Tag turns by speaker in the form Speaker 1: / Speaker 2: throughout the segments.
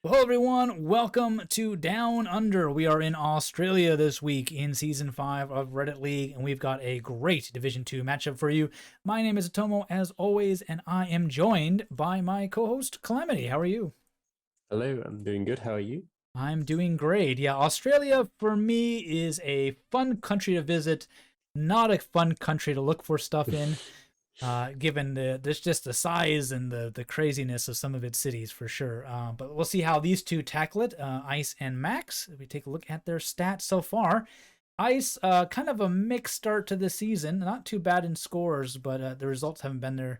Speaker 1: Well, everyone, welcome to Down Under. We are in Australia this week in Season 5 of Reddit League, and we've got a great Division 2 matchup for you. My name is Atomo, as always, and I am joined by my co-host, Calamity. How are you?
Speaker 2: Hello, I'm doing good. How are you?
Speaker 1: I'm doing great. Yeah, Australia, for me, is a fun country to visit, not a fun country to look for stuff in. Given there's just the size and the craziness of some of its cities for sure. But we'll see how these two tackle it, Ice and Max. If we take a look at their stats so far, Ice, kind of a mixed start to the season. Not too bad in scores, but the results haven't been there.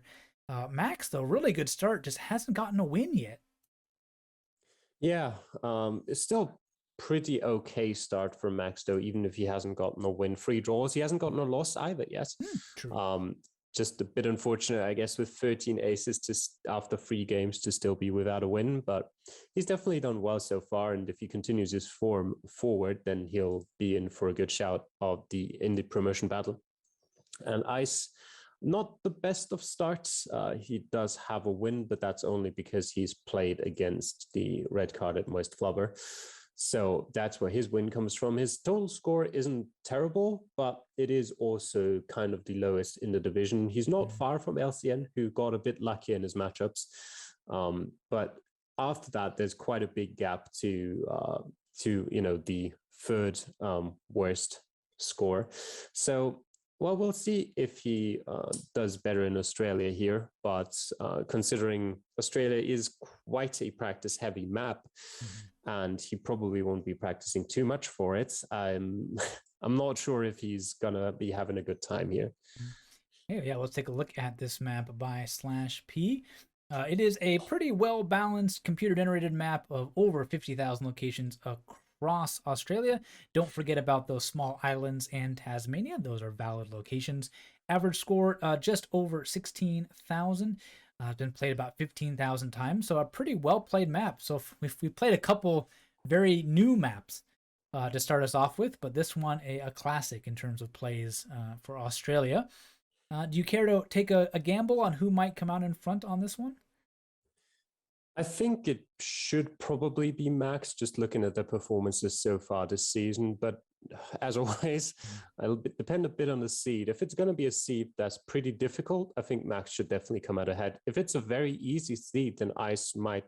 Speaker 1: Max, though, really good start, just hasn't gotten a win yet.
Speaker 2: Yeah, it's still pretty okay start for Max though, even if he hasn't gotten a win. Free draws, he hasn't gotten a loss either yet.
Speaker 1: True.
Speaker 2: Just a bit unfortunate, I guess, with 13 aces after 3 games to still be without a win, but he's definitely done well so far. And if he continues his form forward, then he'll be in for a good shout in the promotion battle. And Ice, not the best of starts. He does have a win, but that's only because he's played against the red carded Moist Flubber. So that's where his win comes from. His total score isn't terrible, but it is also kind of the lowest in the division. He's not far from LCN, who got a bit lucky in his matchups. But after that, there's quite a big gap to the third worst score. So well, we'll see if he does better in Australia here, but considering Australia is quite a practice-heavy map, and he probably won't be practicing too much for it, I'm not sure if he's gonna be having a good time here.
Speaker 1: Yeah, let's take a look at this map by /P. It is a pretty well-balanced computer-generated map of over 50,000 locations across Australia. Don't forget about those small islands and Tasmania. Those are valid locations. Average score just over 16,000. Been played about 15,000 times, so a pretty well-played map. So if we played a couple very new maps to start us off with, but this one a classic in terms of plays for Australia. Do you care to take a gamble on who might come out in front on this one?
Speaker 2: I think it should probably be Max, just looking at their performances so far this season. But as always, it'll depend a bit on the seed. If it's going to be a seed that's pretty difficult, I think Max should definitely come out ahead. If it's a very easy seed, then Ice might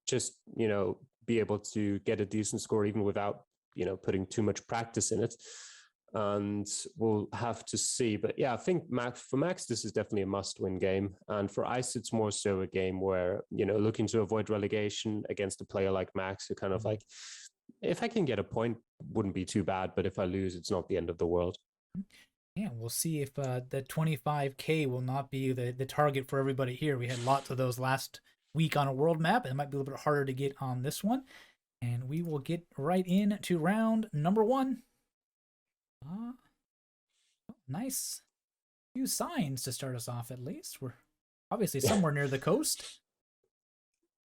Speaker 2: just, be able to get a decent score even without, putting too much practice in it. And we'll have to see. But yeah, I think for Max, this is definitely a must-win game. And for Ice, it's more so a game where, looking to avoid relegation against a player like Max, who kind of like, if I can get a point, wouldn't be too bad. But if I lose, it's not the end of the world.
Speaker 1: Yeah, we'll see if the 25K will not be the target for everybody here. We had lots of those last week on a world map, and it might be a little bit harder to get on this one. And we will get right into round number 1. Nice few signs to start us off, at least. We're obviously somewhere near the coast.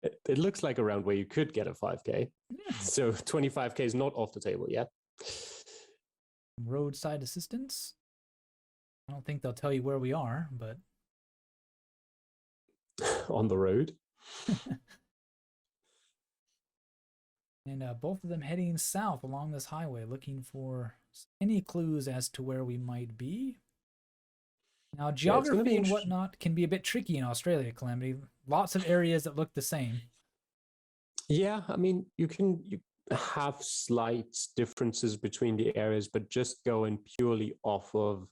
Speaker 2: It looks like around where you could get a 5K. Yeah. So 25K is not off the table yet.
Speaker 1: Roadside assistance. I don't think they'll tell you where we are, but
Speaker 2: on the road.
Speaker 1: And both of them heading south along this highway, looking for any clues as to where we might be. Now, geography and whatnot can be a bit tricky in Australia, Calamity. Lots of areas that look the same.
Speaker 2: Yeah, I mean, you have slight differences between the areas, but just going purely off of,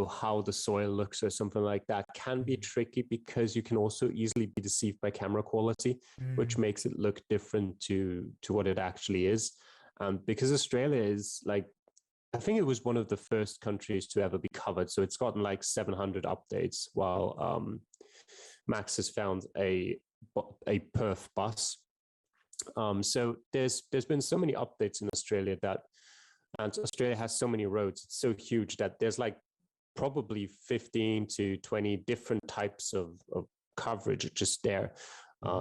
Speaker 2: how the soil looks or something like that can be tricky because you can also easily be deceived by camera quality, which makes it look different to what it actually is. Because Australia is like, I think it was one of the first countries to ever be covered. So it's gotten like 700 updates, while Max has found a Perth bus. So there's been so many updates in Australia and Australia has so many roads. It's so huge that there's like probably 15 to 20 different types of coverage just there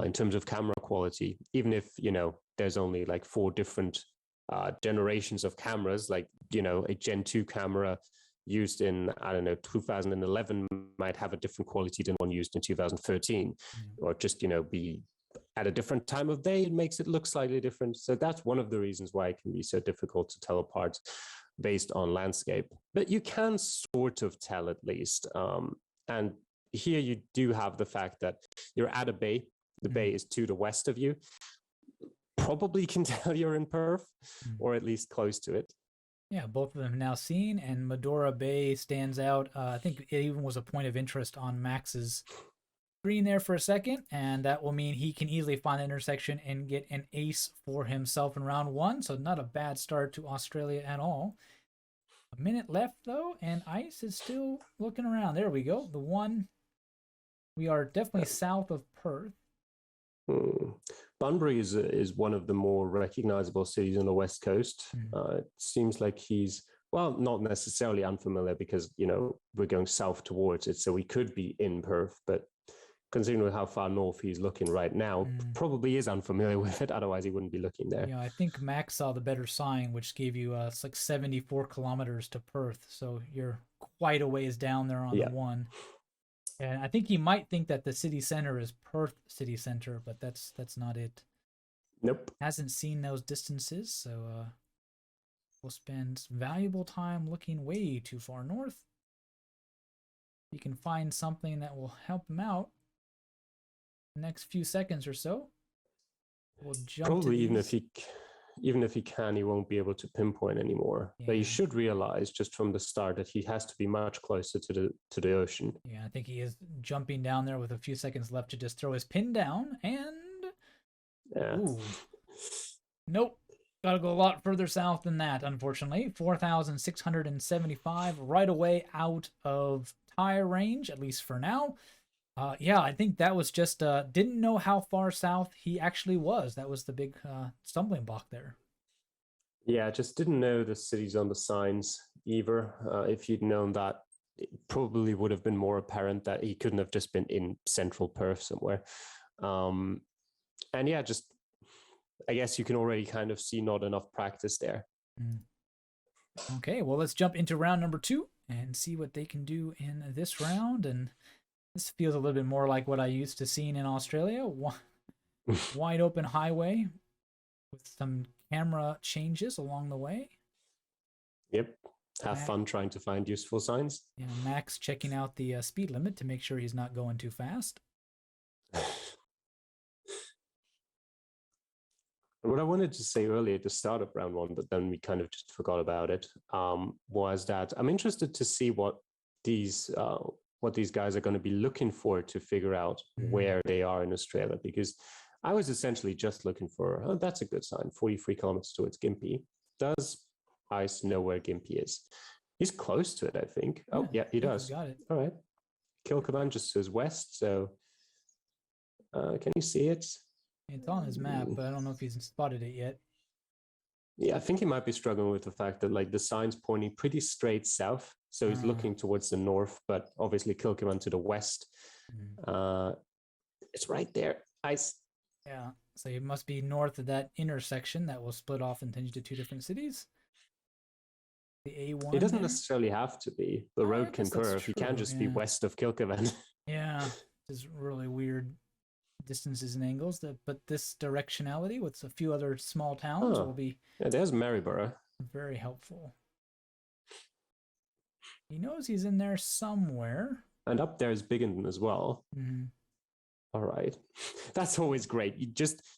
Speaker 2: in terms of camera quality. Even if, there's only like 4 different generations of cameras, like, a Gen 2 camera used in, 2011 might have a different quality than one used in 2013, or just, be at a different time of day, it makes it look slightly different. So that's one of the reasons why it can be so difficult to tell apart based on landscape. But you can sort of tell at least. And here you do have the fact that you're at a bay. The bay is to the west of you. Probably can tell you're in Perth, or at least close to it.
Speaker 1: Yeah, both of them now seen, and Medora Bay stands out. I think it even was a point of interest on Max's screen there for a second, and that will mean he can easily find the intersection and get an ace for himself in round one. So not a bad start to Australia at all. A minute left though, and Ice is still looking around. There we go. The one. We are definitely south of Perth.
Speaker 2: Bunbury is one of the more recognizable cities on the west coast. It seems like he's, well, not necessarily unfamiliar because, you know, we're going south towards it. So we could be in Perth, but considering how far north he's looking right now, probably is unfamiliar with it. Otherwise, he wouldn't be looking there.
Speaker 1: Yeah, I think Max saw the better sign, which gave you it's like 74 kilometers to Perth. So you're quite a ways down there on the one. And I think he might think that the city center is Perth city center, but that's not it.
Speaker 2: Nope.
Speaker 1: Hasn't seen those distances, so we'll spend valuable time looking way too far north. You can find something that will help him out the next few seconds or so. We'll jump
Speaker 2: probably
Speaker 1: to
Speaker 2: even if he can, he won't be able to pinpoint anymore. But he should realize just from the start that he has to be much closer to the ocean.
Speaker 1: Yeah, I think he is jumping down there with a few seconds left to just throw his pin down, and ooh. Nope. Gotta go a lot further south than that, unfortunately. 4,675 right away out of tire range, at least for now. Yeah, I think that was just didn't know how far south he actually was. That was the big stumbling block there.
Speaker 2: Yeah, just didn't know the cities on the signs either. If you'd known that, it probably would have been more apparent that he couldn't have just been in central Perth somewhere. And yeah, just I guess you can already kind of see not enough practice there.
Speaker 1: Okay, well, let's jump into round number 2 and see what they can do in this round. And this feels a little bit more like what I used to seeing in Australia. Wide open highway with some camera changes along the way.
Speaker 2: Yep. Have fun trying to find useful signs.
Speaker 1: Yeah, Max checking out the speed limit to make sure he's not going too fast.
Speaker 2: What I wanted to say earlier at the start of round 1, but then we kind of just forgot about it, was that I'm interested to see what these guys are going to be looking for to figure out where they are in Australia, because I was essentially just looking for, oh, that's a good sign, 43 kilometers towards Gympie. Does Ice know where Gympie is? He's close to it, I think. Oh, yeah, he does.
Speaker 1: Got it.
Speaker 2: All right. Kilcoman just says west, so can you see it?
Speaker 1: It's on his map, but I don't know if he's spotted it yet.
Speaker 2: Yeah, I think he might be struggling with the fact that like the sign's pointing pretty straight south. So he's looking towards the north, but obviously Kilcoman to the west. It's right there. Ice.
Speaker 1: Yeah, so it must be north of that intersection that will split off into 2 different cities. The A1.
Speaker 2: It doesn't necessarily have to be. The road can curve. He can just be west of Kilcoman.
Speaker 1: Yeah, it's really weird distances and angles. But this directionality with a few other small towns will be.
Speaker 2: Yeah, there's Maryborough.
Speaker 1: Very helpful. He knows he's in there somewhere.
Speaker 2: And up there is Biggendon as well. All right. That's always great.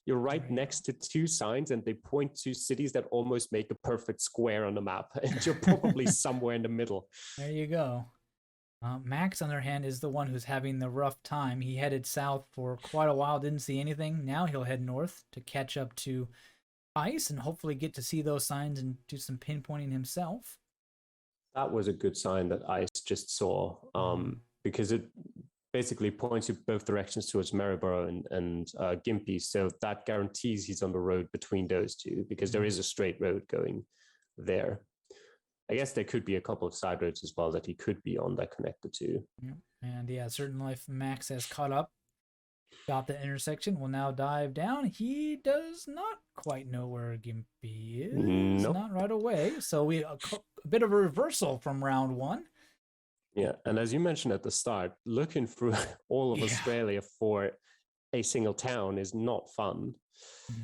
Speaker 2: You're right next to 2 signs and they point to cities that almost make a perfect square on the map. And you're probably somewhere in the middle.
Speaker 1: There you go. Max, on the other hand, is the one who's having the rough time. He headed south for quite a while, didn't see anything. Now he'll head north to catch up to Ice and hopefully get to see those signs and do some pinpointing himself.
Speaker 2: That was a good sign that Ice just saw, because it basically points you both directions towards Maryborough and Gympie. So that guarantees he's on the road between those 2 because there is a straight road going there. I guess there could be a couple of side roads as well that he could be on that connect the 2.
Speaker 1: And yeah, certainly if Max has caught up, got the intersection, will now dive down. He does not quite know where Gympie is.
Speaker 2: Nope.
Speaker 1: Not right away. So a bit of a reversal from round 1.
Speaker 2: Yeah, and as you mentioned at the start, looking through all of Australia for a single town is not fun.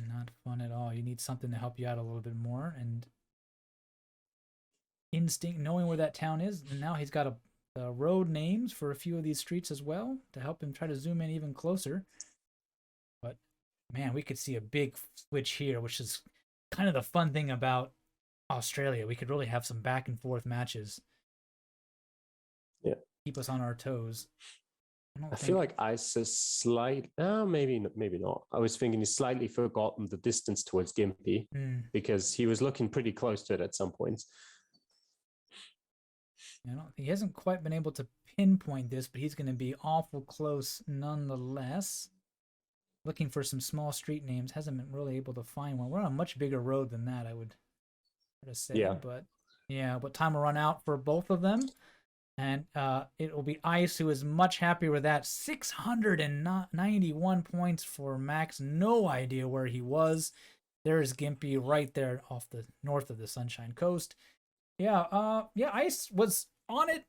Speaker 1: Not fun at all. You need something to help you out a little bit more, and instinct, knowing where that town is. And now he's got a road names for a few of these streets as well to help him try to zoom in even closer. But man, we could see a big switch here, which is kind of the fun thing about Australia. We could really have some back and forth matches.
Speaker 2: Yeah,
Speaker 1: keep us on our toes.
Speaker 2: I feel like Ice is maybe not. I was thinking he's slightly forgotten the distance towards Gimpy because he was looking pretty close to it at some points.
Speaker 1: I don't think he hasn't quite been able to pinpoint this, but he's going to be awful close nonetheless. Looking for some small street names, hasn't been really able to find one. We're on a much bigger road than that, I would say.
Speaker 2: Yeah.
Speaker 1: But yeah, but time will run out for both of them. And it will be Ice, who is much happier with that. 691 points for Max. No idea where he was. There's Gimpy right there off the north of the Sunshine Coast. Yeah, Ice was on it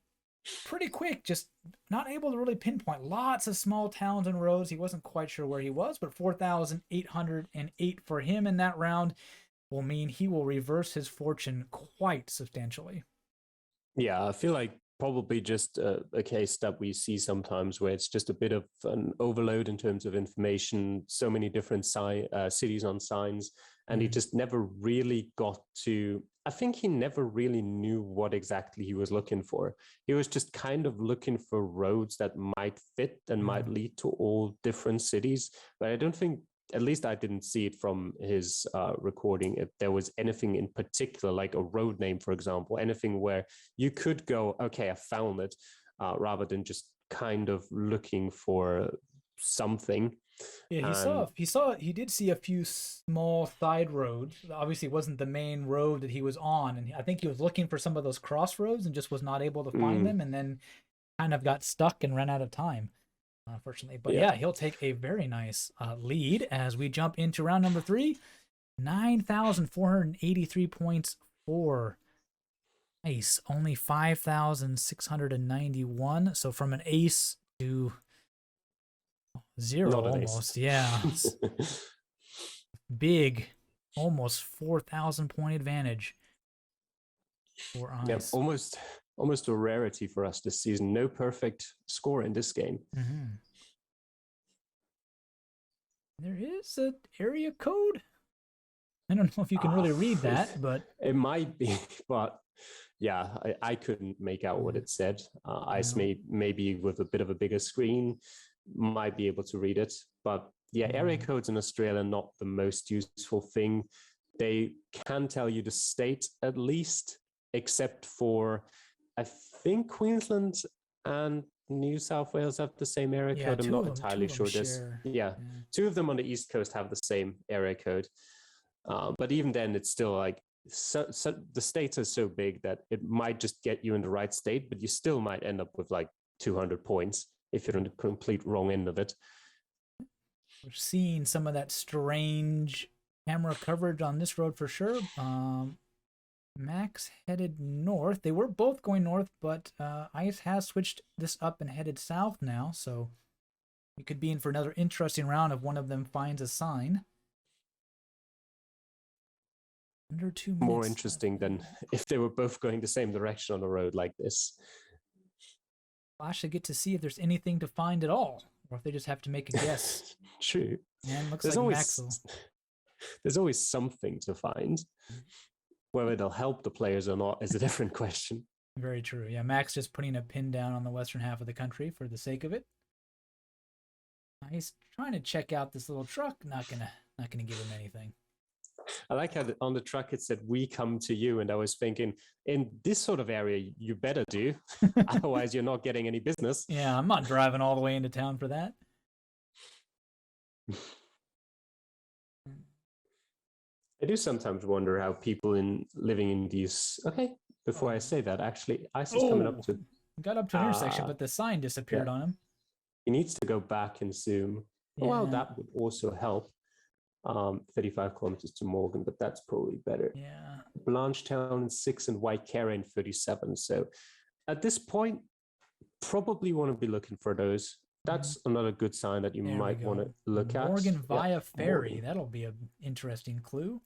Speaker 1: pretty quick, just not able to really pinpoint. Lots of small towns and roads. He wasn't quite sure where he was, but 4,808 for him in that round will mean he will reverse his fortune quite substantially.
Speaker 2: Yeah, I feel like probably just a case that we see sometimes where it's just a bit of an overload in terms of information, so many different cities on signs, and he just never really got to, I think he never really knew what exactly he was looking for. He was just kind of looking for roads that might fit and might lead to all different cities, but I don't think, at least I didn't see it from his recording, if there was anything in particular, like a road name, for example, anything where you could go, okay, I found it, rather than just kind of looking for something.
Speaker 1: Yeah, he did see a few small side roads. Obviously, it wasn't the main road that he was on, and I think he was looking for some of those crossroads and just was not able to find them, and then kind of got stuck and ran out of time, unfortunately. But yeah, he'll take a very nice lead as we jump into round number 3. 9,483 points for Ice, only 5,691. So from an ace to 0 almost. Yeah. Big, almost 4,000 point advantage for Ice.
Speaker 2: Yeah, almost a rarity for us this season. No perfect score in this game.
Speaker 1: There is an area code. I don't know if you can really read that, but
Speaker 2: it might be. But yeah, I couldn't make out what it said. Ice maybe with a bit of a bigger screen might be able to read it. But yeah, area codes in Australia are not the most useful thing. They can tell you the state at least, except for, I think Queensland and New South Wales have the same area code. I'm not entirely sure. Two of them on the East Coast have the same area code. But even then, it's still like, so the states are so big that it might just get you in the right state, but you still might end up with like 200 points if you're on the complete wrong end of it.
Speaker 1: We're seeing some of that strange camera coverage on this road for sure. Max headed north. They were both going north, but Ice has switched this up and headed south now, so we could be in for another interesting round if one of them finds a sign. Under 2 minutes.
Speaker 2: More interesting than if they were both going the same direction on a road like this.
Speaker 1: We'll actually get to see if there's anything to find at all, or if they just have to make a guess.
Speaker 2: True.
Speaker 1: And looks like Max will...
Speaker 2: There's always something to find. Whether it'll help the players or not is a different question.
Speaker 1: Very true. Yeah, Max just putting a pin down on the western half of the country for the sake of it. He's trying to check out this little truck. Not gonna give him anything.
Speaker 2: I like how on the truck it said, "We come to you," and I was thinking, in this sort of area, you better do. Otherwise, you're not getting any business.
Speaker 1: Yeah, I'm not driving all the way into town for that.
Speaker 2: I do sometimes wonder how people living in these... Okay, before I say that, actually, Ice is coming up to...
Speaker 1: Got up to an intersection, but the sign disappeared on him.
Speaker 2: He needs to go back and zoom. Yeah. Well, that would also help. 35 kilometers to Morgan, but that's probably better.
Speaker 1: Yeah.
Speaker 2: Blanchetown in 6 and Waikare in 37. So at this point, probably want to be looking for those. That's another good sign that you
Speaker 1: There we
Speaker 2: might want
Speaker 1: go.
Speaker 2: to look at.
Speaker 1: Morgan
Speaker 2: Yeah,
Speaker 1: via ferry.
Speaker 2: Morgan.
Speaker 1: That'll be an interesting clue.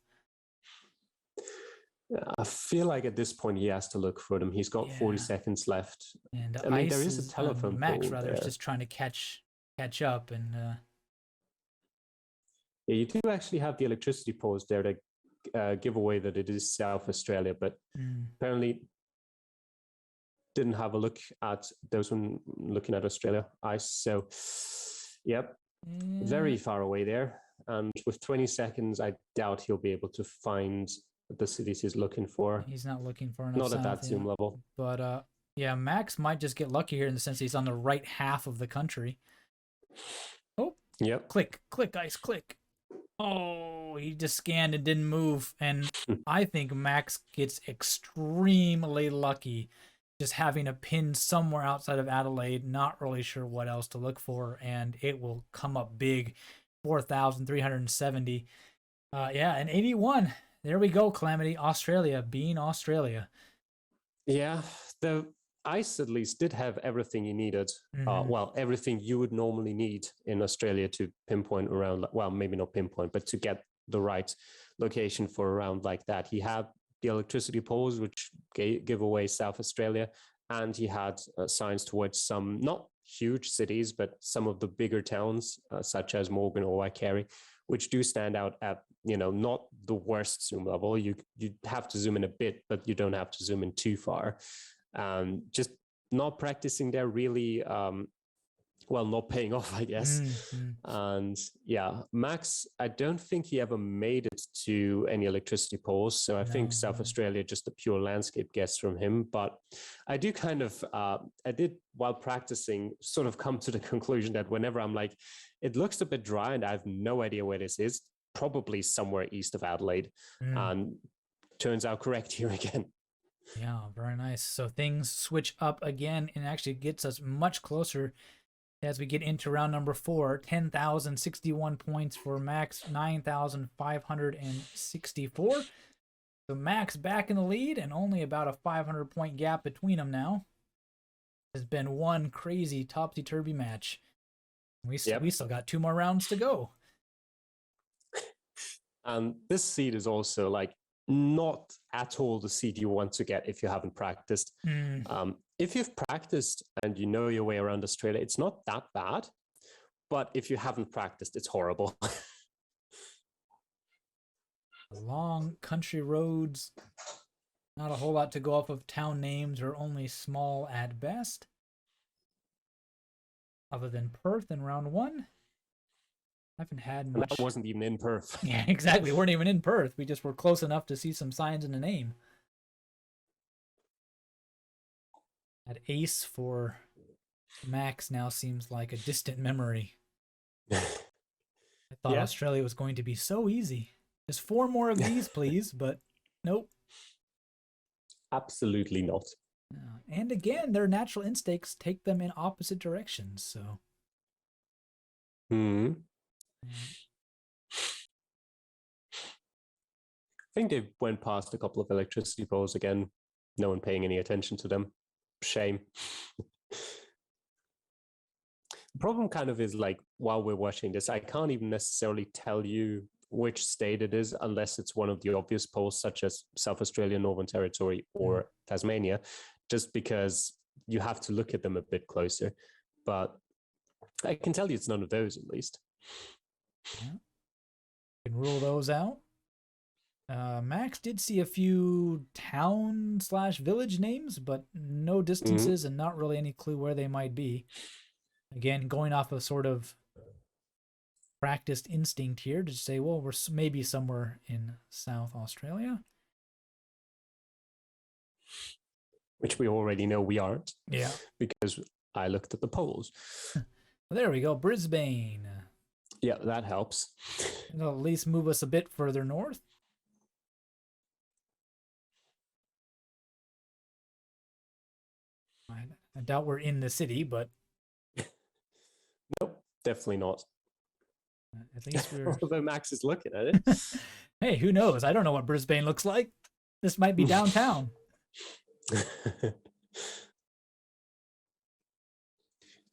Speaker 2: I feel like at this point he has to look for them. He's got 40
Speaker 1: Yeah.
Speaker 2: seconds left.
Speaker 1: And
Speaker 2: I mean, there
Speaker 1: Ice
Speaker 2: is a
Speaker 1: is
Speaker 2: telephone
Speaker 1: Max
Speaker 2: pole
Speaker 1: rather is
Speaker 2: there.
Speaker 1: just trying to catch up and
Speaker 2: Yeah, you do actually have the electricity poles there to give away that it is South Australia, but apparently didn't have a look at those when looking at Australia ice. So, yep, very far away there. And with 20 seconds, I doubt he'll be able to find the cities he's looking for.
Speaker 1: He's not looking for enough.
Speaker 2: Not at that zoom level.
Speaker 1: But yeah, Max might just get lucky here in the sense he's on the right half of the country. Oh,
Speaker 2: yep.
Speaker 1: Click, Ice, click. Oh, he just scanned and didn't move. And I think Max gets extremely lucky just having a pin somewhere outside of Adelaide, not really sure what else to look for, and it will come up big, 4,370. Yeah, and 81. There we go, Calamity. Australia being Australia.
Speaker 2: Yeah, the ice at least did have everything you needed. Well, everything you would normally need in Australia to pinpoint around, well, maybe not pinpoint, but to get the right location for a round like that. He had the electricity poles, which give away South Australia, and he had signs towards some not huge cities, but some of the bigger towns, such as Morgan or Waikari, which do stand out at, not the worst zoom level. You have to zoom in a bit, but you don't have to zoom in too far. Just not practicing there really, not paying off, I guess. And yeah, Max, I don't think he ever made it to any electricity poles. So I think South Australia, just a pure landscape guess from him. But I do kind of, I did while practicing sort of come to the conclusion that whenever I'm like, it looks a bit dry and I have no idea where this is, probably somewhere east of Adelaide. And turns out correct here again.
Speaker 1: Yeah, very nice. So things switch up again and actually gets us much closer as we get into round number 4. 10,061 points for Max, 9,564. So Max back in the lead and only about a 500-point gap between them now. Has been one crazy topsy-turvy match. We still got 2 more rounds to go.
Speaker 2: And this seed is also like not at all the seed you want to get if you haven't practiced. If you've practiced and you know your way around Australia, it's not that bad. But if you haven't practiced, it's horrible.
Speaker 1: Long country roads. Not a whole lot to go off of. Town names are only small at best. Other than Perth in round 1. I haven't had much.
Speaker 2: That wasn't even in Perth.
Speaker 1: Yeah, exactly. We weren't even in Perth. We just were close enough to see some signs in the name. That ace for Max now seems like a distant memory. I thought Australia was going to be so easy. Just 4 more of these, please, but nope.
Speaker 2: Absolutely not.
Speaker 1: And again, their natural instincts take them in opposite directions, so.
Speaker 2: I think they went past a couple of electricity poles again. No one paying any attention to them. Shame. The problem kind of is like, while we're watching this, I can't even necessarily tell you which state it is unless it's one of the obvious poles, such as South Australia, Northern Territory, or Tasmania, just because you have to look at them a bit closer. But I can tell you it's none of those, at least.
Speaker 1: Yeah. Can rule those out. Max did see a few town/village names, but no distances and not really any clue where they might be. Again, going off a sort of practiced instinct here to say, well, we're maybe somewhere in South Australia.
Speaker 2: Which we already know we aren't.
Speaker 1: Yeah.
Speaker 2: Because I looked at the polls.
Speaker 1: Well, there we go. Brisbane.
Speaker 2: Yeah, that helps.
Speaker 1: It'll at least move us a bit further north. I doubt we're in the city, but...
Speaker 2: Nope, definitely not.
Speaker 1: At least we're...
Speaker 2: Although Max is looking at it.
Speaker 1: Hey, who knows? I don't know what Brisbane looks like. This might be downtown.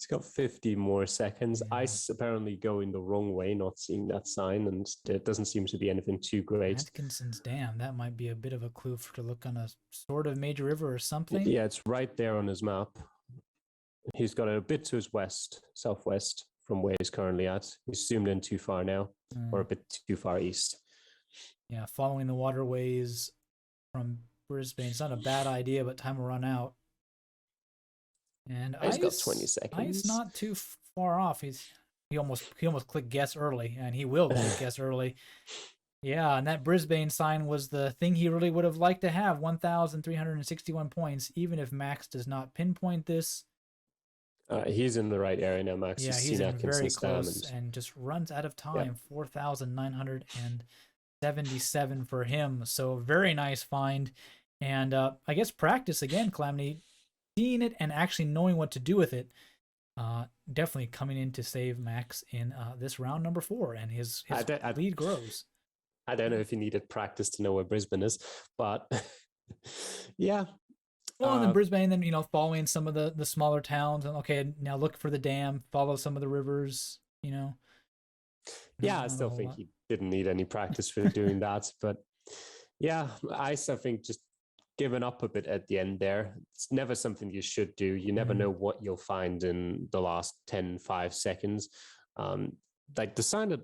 Speaker 2: He's got 50 more seconds.
Speaker 1: Yeah.
Speaker 2: Ice apparently going the wrong way, not seeing that sign, and there doesn't seem to be anything too great.
Speaker 1: Atkinson's Dam, that might be a bit of a clue to look on a sort of major river or something.
Speaker 2: Yeah, it's right there on his map. He's got it a bit to his west, southwest from where he's currently at. He's zoomed in too far now, or a bit too far east.
Speaker 1: Yeah, following the waterways from Brisbane. It's not a bad idea, but time will run out. And
Speaker 2: He's got 20 seconds.
Speaker 1: Ice not too far off. He almost clicked guess early, and he will click guess early. Yeah, and that Brisbane sign was the thing he really would have liked to have, 1,361 points, even if Max does not pinpoint this.
Speaker 2: He's in the right area now, Max.
Speaker 1: Yeah, he's in very close and just runs out of time. Yeah. 4,977 for him. So very nice find. And I guess practice again, Calamity, seeing it and actually knowing what to do with it. Definitely coming in to save Max in this round number 4, and his lead grows.
Speaker 2: I don't know if he needed practice to know where Brisbane is, but yeah.
Speaker 1: Well, and then Brisbane, then, following some of the smaller towns, and okay, now look for the dam, follow some of the rivers,
Speaker 2: Yeah, I still think he didn't need any practice for doing that, but yeah, I think just giving up a bit at the end there. It's never something you should do. You never know what you'll find in the last 5 seconds. Like the sign that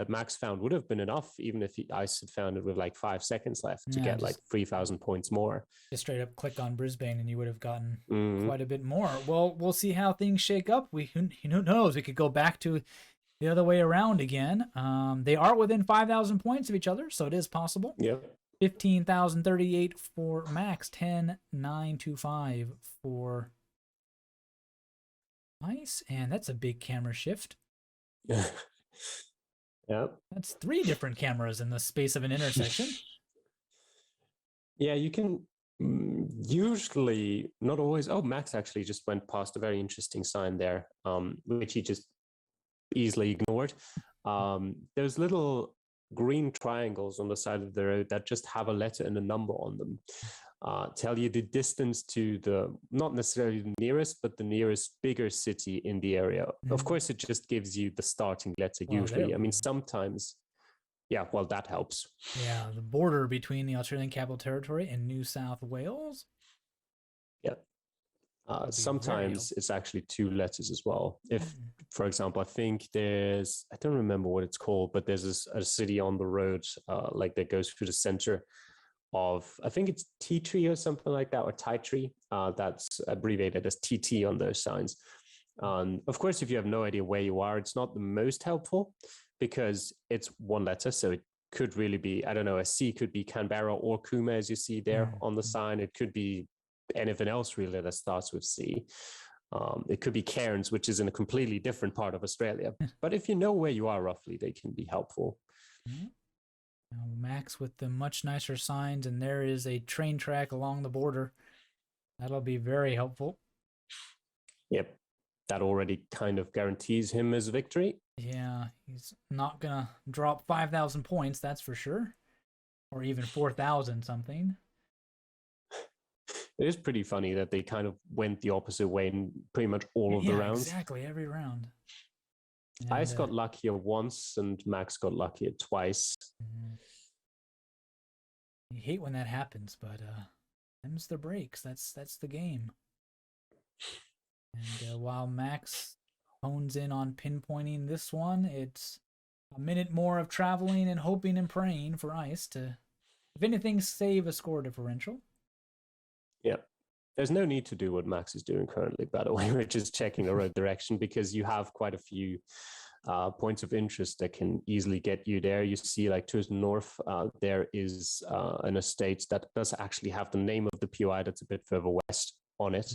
Speaker 2: Max found would have been enough, even if Ice had found it with like 5 seconds left to get like 3,000 points more.
Speaker 1: Just straight up click on Brisbane and you would have gotten quite a bit more. Well, we'll see how things shake up. Who knows? We could go back to the other way around again. They are within 5,000 points of each other, so it is possible.
Speaker 2: Yep.
Speaker 1: 15,038 for Max, 10,925 for Ice, and that's a big camera shift.
Speaker 2: Yeah.
Speaker 1: That's 3 different cameras in the space of an intersection.
Speaker 2: Yeah, you can usually, not always. Oh, Max actually just went past a very interesting sign there, which he just easily ignored. There's little green triangles on the side of the road that just have a letter and a number on them. Tell you the distance to the, not necessarily the nearest, but the nearest bigger city in the area. Of course, it just gives you the starting letter usually. I mean, sometimes, yeah, well, that helps.
Speaker 1: Yeah, the border between the Australian Capital Territory and New South Wales.
Speaker 2: Yeah. Sometimes it's actually 2 letters as well. If, for example, I think I don't remember what it's called, but there's a city on the road like that goes through the center of, I think it's Tea Tree or something like that, or Tie Tree. That's abbreviated as TT on those signs. Of course, if you have no idea where you are, it's not the most helpful because it's 1 letter. So it could really be, I don't know, a C could be Canberra or Cooma, as you see there on the sign. It could be anything else really that starts with C. It could be Cairns, which is in a completely different part of Australia. But if you know where you are roughly, they can be helpful.
Speaker 1: Now Max with the much nicer signs, and there is a train track along the border. That'll be very helpful.
Speaker 2: Yep. That already kind of guarantees him his victory.
Speaker 1: Yeah, he's not going to drop 5,000 points, that's for sure. Or even 4,000 something.
Speaker 2: It is pretty funny that they kind of went the opposite way in pretty much all of the rounds.
Speaker 1: Exactly, every round.
Speaker 2: And, Ice got luckier once, and Max got luckier twice.
Speaker 1: You hate when that happens, but them's the breaks. That's the game. And while Max hones in on pinpointing this one, it's a minute more of traveling and hoping and praying for Ice to, if anything, save a score differential.
Speaker 2: Yeah. There's no need to do what Max is doing currently, by the way, which is checking a road direction, because you have quite a few points of interest that can easily get you there. You see, like, to his north, there is an estate that does actually have the name of the POI that's a bit further west on it.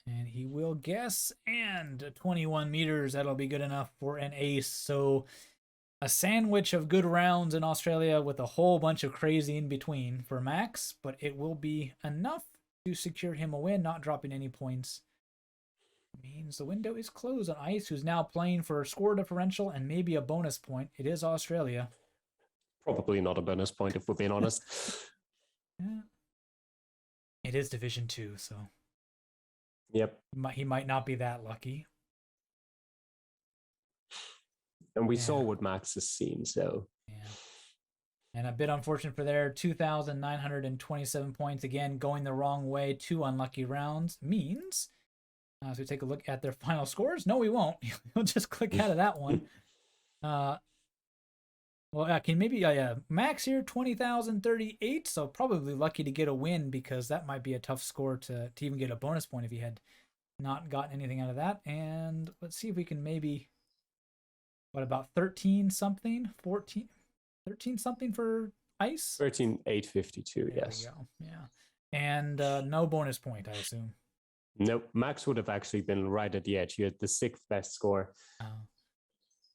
Speaker 1: And he will guess, and 21 meters, that'll be good enough for an ace. So a sandwich of good rounds in Australia with a whole bunch of crazy in between for Max, but it will be enough to secure him a win, not dropping any points. It means the window is closed on Ice, who's now playing for a score differential and maybe a bonus point. It is Australia.
Speaker 2: Probably not a bonus point, if we're being honest.
Speaker 1: Yeah. It is Division 2, so
Speaker 2: Yep.
Speaker 1: he might not be that lucky.
Speaker 2: And we
Speaker 1: Yeah.
Speaker 2: saw what Max has seen, so.
Speaker 1: Yeah. And a bit unfortunate for their 2,927 points. Again, going the wrong way. 2 unlucky rounds means, as we take a look at their final scores, no, we won't. We'll just click out of that one. Well, can maybe Max here 20,038, so probably lucky to get a win because that might be a tough score to even get a bonus point if he had not gotten anything out of that. And let's see if we can maybe, what about 13 something, 14, 13 something for Ice?
Speaker 2: 13,852, yes.
Speaker 1: There we go. Yeah, and no bonus point, I assume.
Speaker 2: Nope, Max would have actually been right at the edge. He had the 6th best score.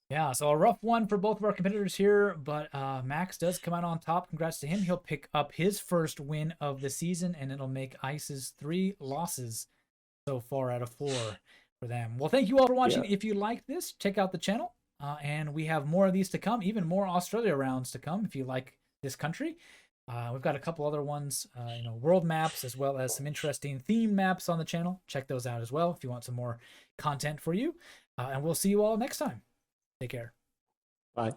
Speaker 1: Yeah, so a rough one for both of our competitors here, but Max does come out on top. Congrats to him. He'll pick up his first win of the season, and it'll make Ice's 3 losses so far out of 4 for them. Well, thank you all for watching. If you like this, check out the channel, and we have more of these to come, even more Australia rounds to come if you like this country. We've got a couple other ones, world maps, as well as some interesting theme maps on the channel. Check those out as well if you want some more content for you. And we'll see you all next time. Take care.
Speaker 2: Bye.